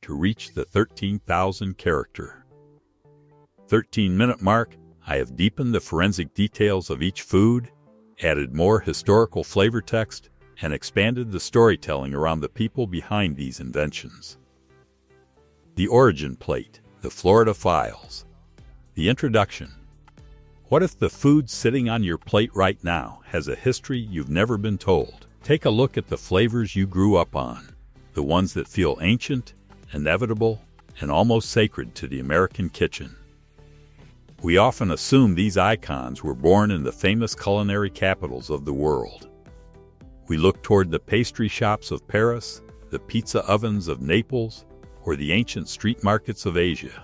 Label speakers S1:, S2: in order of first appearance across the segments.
S1: to reach the 13,000 character 13-minute mark, I have deepened the forensic details of each food, added more historical flavor text, and expanded the storytelling around the people behind these inventions. The Origin Plate, the Florida Files. The Introduction. What if the food sitting on your plate right now has a history you've never been told? Take a look at the flavors you grew up on, the ones that feel ancient, inevitable, and almost sacred to the American kitchen. We often assume these icons were born in the famous culinary capitals of the world. We look toward the pastry shops of Paris, the pizza ovens of Naples, or the ancient street markets of Asia.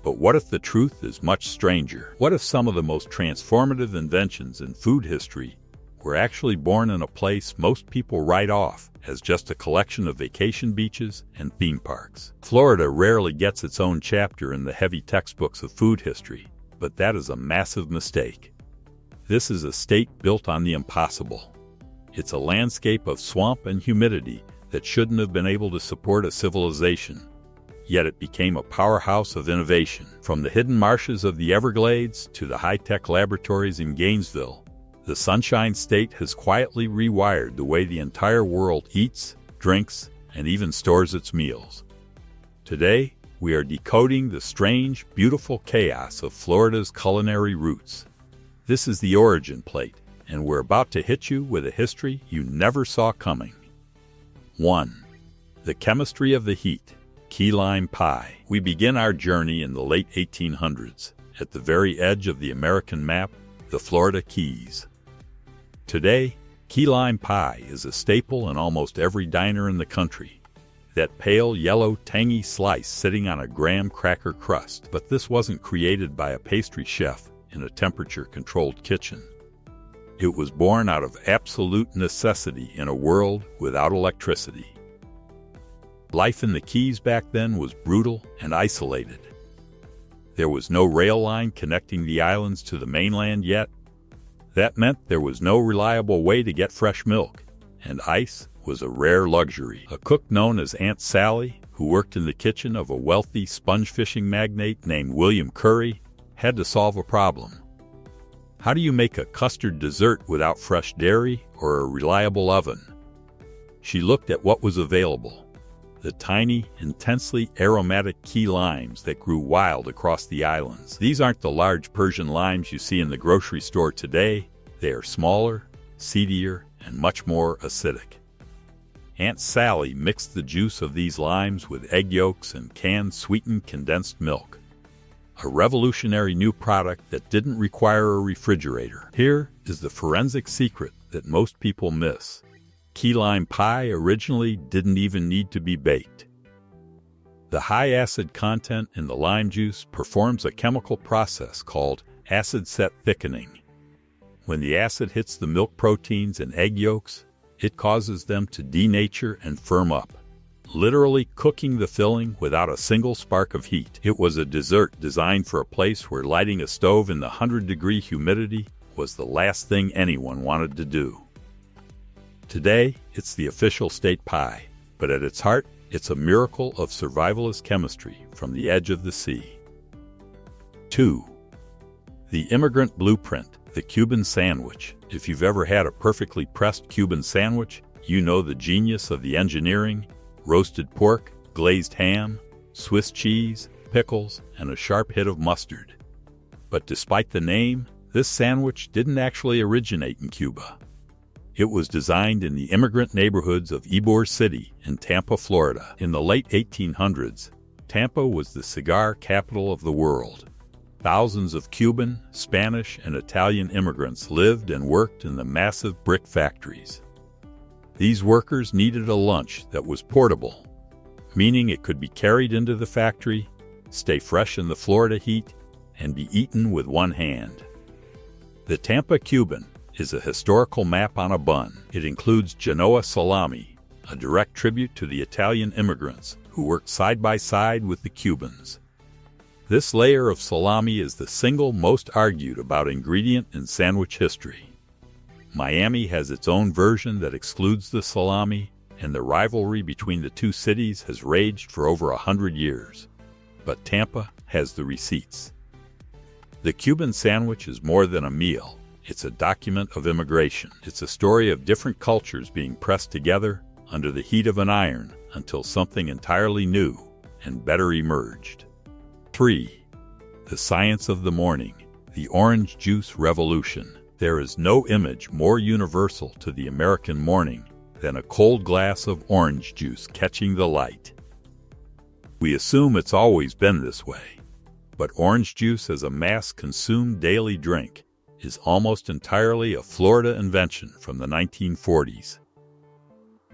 S1: But what if the truth is much stranger? What if some of the most transformative inventions in food history were actually born in a place most people write off as just a collection of vacation beaches and theme parks? Florida rarely gets its own chapter in the heavy textbooks of food history, but that is a massive mistake. This is a state built on the impossible. It's a landscape of swamp and humidity that shouldn't have been able to support a civilization. Yet it became a powerhouse of innovation. From the hidden marshes of the Everglades to the high-tech laboratories in Gainesville, the Sunshine State has quietly rewired the way the entire world eats, drinks, and even stores its meals. Today, we are decoding the strange, beautiful chaos of Florida's culinary roots. This is the Origin Plate, and we're about to hit you with a history you never saw coming. 1. The chemistry of the heat. Key lime pie. We begin our journey in the late 1800s, at the very edge of the American map, the Florida Keys. Today, key lime pie is a staple in almost every diner in the country. That pale yellow tangy slice sitting on a graham cracker crust. But this wasn't created by a pastry chef in a temperature-controlled kitchen. It was born out of absolute necessity in a world without electricity. Life in the Keys back then was brutal and isolated. There was no rail line connecting the islands to the mainland yet. That meant there was no reliable way to get fresh milk, and ice was a rare luxury. A cook known as Aunt Sally, who worked in the kitchen of a wealthy sponge fishing magnate named William Curry, had to solve a problem. How do you make a custard dessert without fresh dairy or a reliable oven? She looked at what was available. The tiny, intensely aromatic key limes that grew wild across the islands. These aren't the large Persian limes you see in the grocery store today. They are smaller, seedier, and much more acidic. Aunt Sally mixed the juice of these limes with egg yolks and canned sweetened condensed milk. A revolutionary new product that didn't require a refrigerator. Here is the forensic secret that most people miss. Key lime pie originally didn't even need to be baked. The high acid content in the lime juice performs a chemical process called acid set thickening. When the acid hits the milk proteins and egg yolks, it causes them to denature and firm up, literally cooking the filling without a single spark of heat. It was a dessert designed for a place where lighting a stove in the 100-degree humidity was the last thing anyone wanted to do. Today, it's the official state pie, but at its heart, it's a miracle of survivalist chemistry from the edge of the sea. 2. The immigrant blueprint, the Cuban sandwich. If you've ever had a perfectly pressed Cuban sandwich, you know the genius of the engineering: roasted pork, glazed ham, Swiss cheese, pickles, and a sharp hit of mustard. But despite the name, this sandwich didn't actually originate in Cuba. It was designed in the immigrant neighborhoods of Ybor City in Tampa, Florida. In the late 1800s, Tampa was the cigar capital of the world. Thousands of Cuban, Spanish, and Italian immigrants lived and worked in the massive brick factories. These workers needed a lunch that was portable, meaning it could be carried into the factory, stay fresh in the Florida heat, and be eaten with one hand. The Tampa Cuban is a historical map on a bun. It includes Genoa salami, a direct tribute to the Italian immigrants who worked side by side with the Cubans. This layer of salami is the single most argued about ingredient in sandwich history. Miami has its own version that excludes the salami, and the rivalry between the two cities has raged for over 100 years. But Tampa has the receipts. The Cuban sandwich is more than a meal. It's a document of immigration. It's a story of different cultures being pressed together under the heat of an iron until something entirely new and better emerged. 3. The science of the morning. The orange juice revolution. There is no image more universal to the American morning than a cold glass of orange juice catching the light. We assume it's always been this way, but orange juice as a mass-consumed daily drink is almost entirely a Florida invention from the 1940s.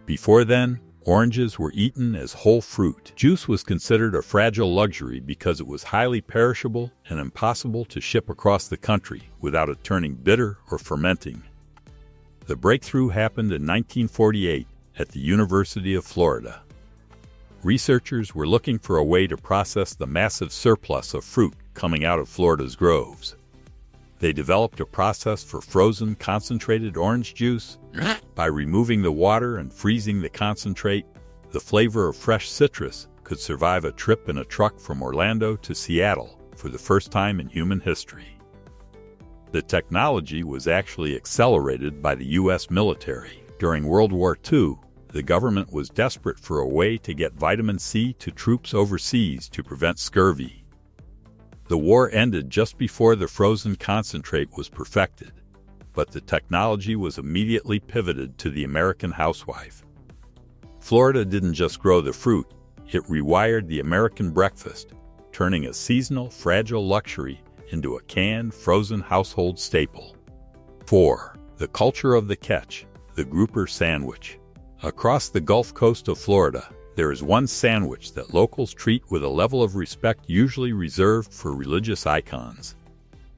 S1: Before then, oranges were eaten as whole fruit. Juice was considered a fragile luxury because it was highly perishable and impossible to ship across the country without it turning bitter or fermenting. The breakthrough happened in 1948 at the University of Florida. Researchers were looking for a way to process the massive surplus of fruit coming out of Florida's groves. They developed a process for frozen concentrated orange juice. By removing the water and freezing the concentrate, the flavor of fresh citrus could survive a trip in a truck from Orlando to Seattle for the first time in human history. The technology was actually accelerated by the U.S. military. During World War II, the government was desperate for a way to get vitamin C to troops overseas to prevent scurvy. The war ended just before the frozen concentrate was perfected, but the technology was immediately pivoted to the American housewife. Florida didn't just grow the fruit, it rewired the American breakfast, turning a seasonal, fragile luxury into a canned, frozen household staple. 4. The culture of the catch, the grouper sandwich. Across the Gulf Coast of Florida, there is one sandwich that locals treat with a level of respect usually reserved for religious icons.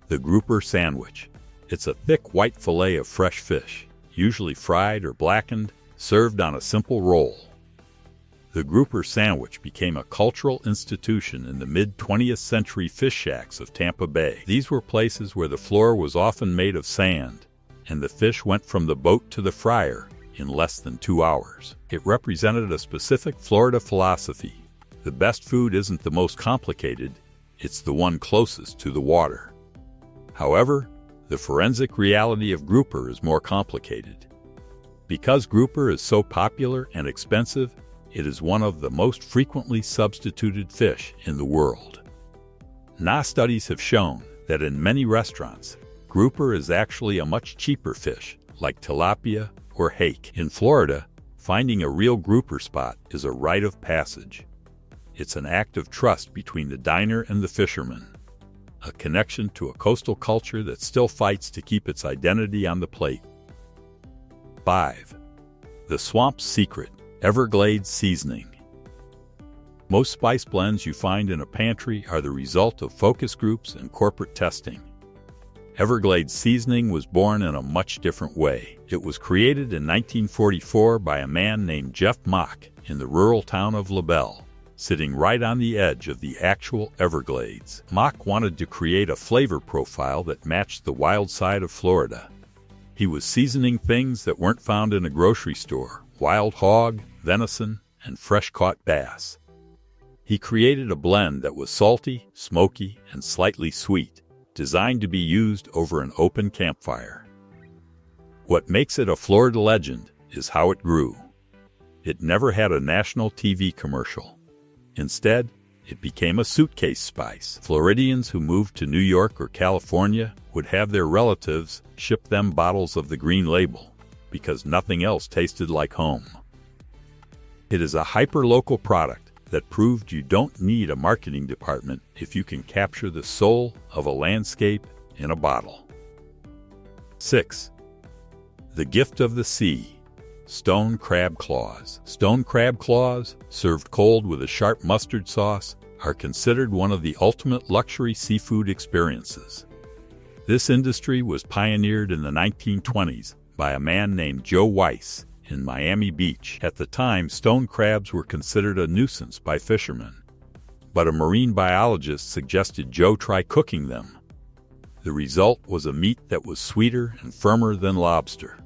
S1: The grouper sandwich. It's a thick white fillet of fresh fish, usually fried or blackened, served on a simple roll. The grouper sandwich became a cultural institution in the mid-20th century fish shacks of Tampa Bay. These were places where the floor was often made of sand, and the fish went from the boat to the fryer in less than 2 hours. It represented a specific Florida philosophy. The best food isn't the most complicated, it's the one closest to the water. However, the forensic reality of grouper is more complicated. Because grouper is so popular and expensive, it is one of the most frequently substituted fish in the world. Studies have shown that in many restaurants, grouper is actually a much cheaper fish, like tilapia or hake. In Florida, finding a real grouper spot is a rite of passage. It's an act of trust between the diner and the fisherman, a connection to a coastal culture that still fights to keep its identity on the plate. 5. The swamp's secret, Everglades seasoning. Most spice blends you find in a pantry are the result of focus groups and corporate testing. Everglades seasoning was born in a much different way. It was created in 1944 by a man named Jeff Mock in the rural town of LaBelle, sitting right on the edge of the actual Everglades. Mock wanted to create a flavor profile that matched the wild side of Florida. He was seasoning things that weren't found in a grocery store: wild hog, venison, and fresh-caught bass. He created a blend that was salty, smoky, and slightly sweet, designed to be used over an open campfire. What makes it a Florida legend is how it grew. It never had a national TV commercial. Instead, it became a suitcase spice. Floridians who moved to New York or California would have their relatives ship them bottles of the green label, because nothing else tasted like home. It is a hyper-local product that proved you don't need a marketing department if you can capture the soul of a landscape in a bottle. 6. The gift of the sea, stone crab claws. Stone crab claws, served cold with a sharp mustard sauce, are considered one of the ultimate luxury seafood experiences. This industry was pioneered in the 1920s by a man named Joe Weiss in Miami Beach. At the time, stone crabs were considered a nuisance by fishermen, but a marine biologist suggested Joe try cooking them. The result was a meat that was sweeter and firmer than lobster.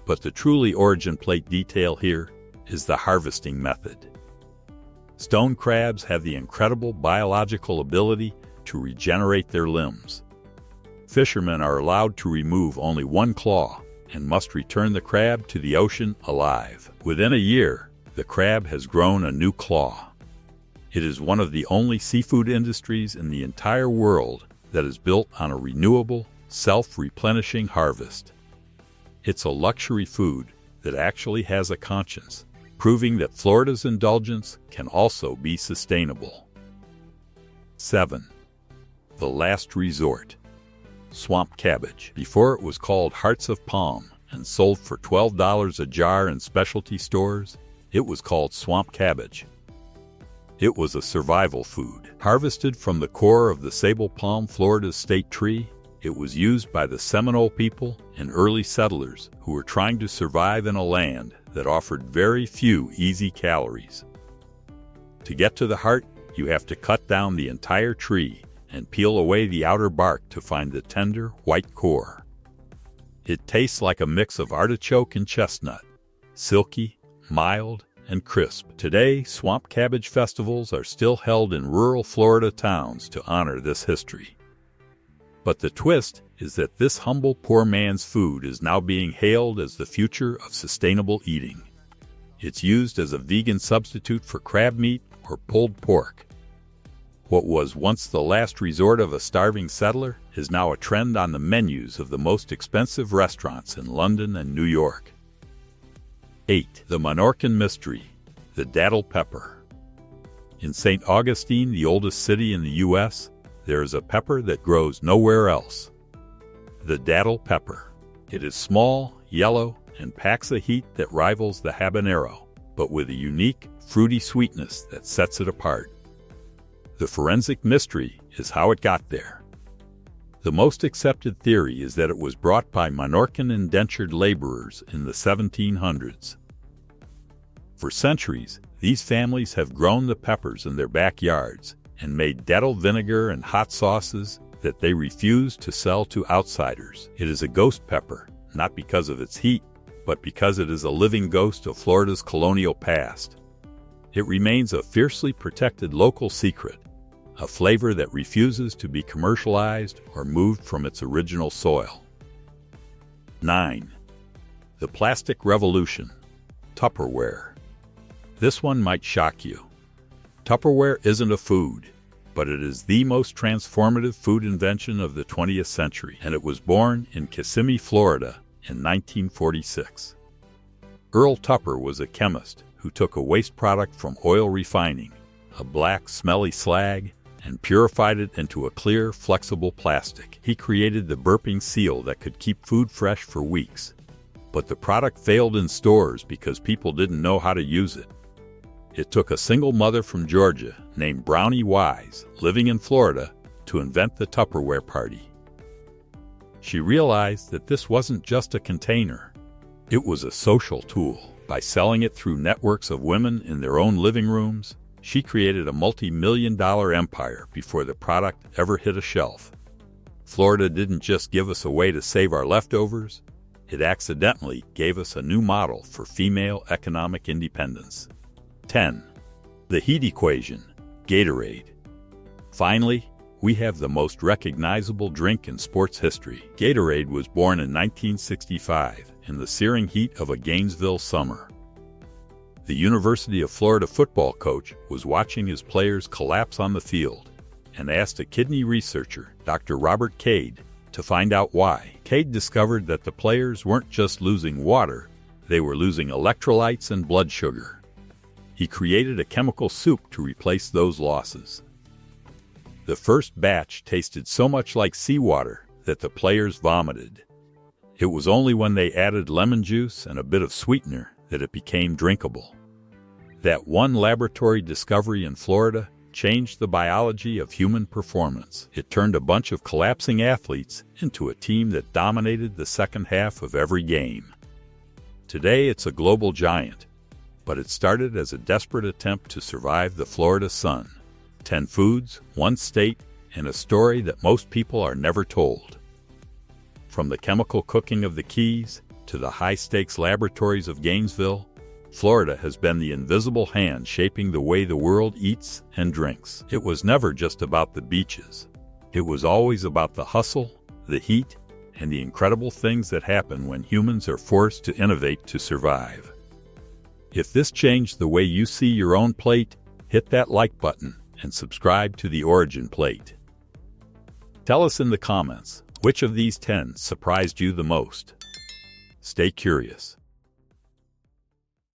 S1: But the truly origin plate detail here is the harvesting method. Stone crabs have the incredible biological ability to regenerate their limbs. Fishermen are allowed to remove only one claw and must return the crab to the ocean alive. Within a year, the crab has grown a new claw. It is one of the only seafood industries in the entire world that is built on a renewable, self-replenishing harvest. It's a luxury food that actually has a conscience, proving that Florida's indulgence can also be sustainable. 7. The last resort. Swamp cabbage. Before it was called Hearts of Palm and sold for $12 a jar in specialty stores, it was called swamp cabbage. It was a survival food. Harvested from the core of the sable palm, Florida's state tree, it was used by the Seminole people and early settlers who were trying to survive in a land that offered very few easy calories. To get to the heart, you have to cut down the entire tree and peel away the outer bark to find the tender, white core. It tastes like a mix of artichoke and chestnut, silky, mild, and crisp. Today, swamp cabbage festivals are still held in rural Florida towns to honor this history. But the twist is that this humble poor man's food is now being hailed as the future of sustainable eating. It's used as a vegan substitute for crab meat or pulled pork. What was once the last resort of a starving settler is now a trend on the menus of the most expensive restaurants in London and New York. 8. The Minorcan mystery, the datil pepper. In St. Augustine, the oldest city in the U.S., there is a pepper that grows nowhere else. The datil pepper. It is small, yellow, and packs a heat that rivals the habanero, but with a unique, fruity sweetness that sets it apart. The forensic mystery is how it got there. The most accepted theory is that it was brought by Minorcan indentured laborers in the 1700s. For centuries, these families have grown the peppers in their backyards and made datil vinegar and hot sauces that they refuse to sell to outsiders. It is a ghost pepper, not because of its heat, but because it is a living ghost of Florida's colonial past. It remains a fiercely protected local secret, a flavor that refuses to be commercialized or moved from its original soil. 9. The plastic revolution. Tupperware. This one might shock you. Tupperware isn't a food, but it is the most transformative food invention of the 20th century, and it was born in Kissimmee, Florida in 1946. Earl Tupper was a chemist who took a waste product from oil refining, a black, smelly slag, and purified it into a clear, flexible plastic. He created the burping seal that could keep food fresh for weeks. But the product failed in stores because people didn't know how to use it. It took a single mother from Georgia named Brownie Wise, living in Florida, to invent the Tupperware party. She realized that this wasn't just a container. It was a social tool. By selling it through networks of women in their own living rooms, she created a multi-million-dollar empire before the product ever hit a shelf. Florida didn't just give us a way to save our leftovers, it accidentally gave us a new model for female economic independence. 10. The heat equation, Gatorade. Finally, we have the most recognizable drink in sports history. Gatorade was born in 1965 in the searing heat of a Gainesville summer. The University of Florida football coach was watching his players collapse on the field and asked a kidney researcher, Dr. Robert Cade, to find out why. Cade discovered that the players weren't just losing water, they were losing electrolytes and blood sugar. He created a chemical soup to replace those losses. The first batch tasted so much like seawater that the players vomited. It was only when they added lemon juice and a bit of sweetener that it became drinkable. That one laboratory discovery in Florida changed the biology of human performance. It turned a bunch of collapsing athletes into a team that dominated the second half of every game. Today it's a global giant, but it started as a desperate attempt to survive the Florida sun. 10 foods, 1 state, and a story that most people are never told. From the chemical cooking of the Keys to the high-stakes laboratories of Gainesville, Florida has been the invisible hand shaping the way the world eats and drinks. It was never just about the beaches. It was always about the hustle, the heat, and the incredible things that happen when humans are forced to innovate to survive. If this changed the way you see your own plate, hit that like button and subscribe to the Origin Plate. Tell us in the comments, which of these 10 surprised you the most? Stay curious.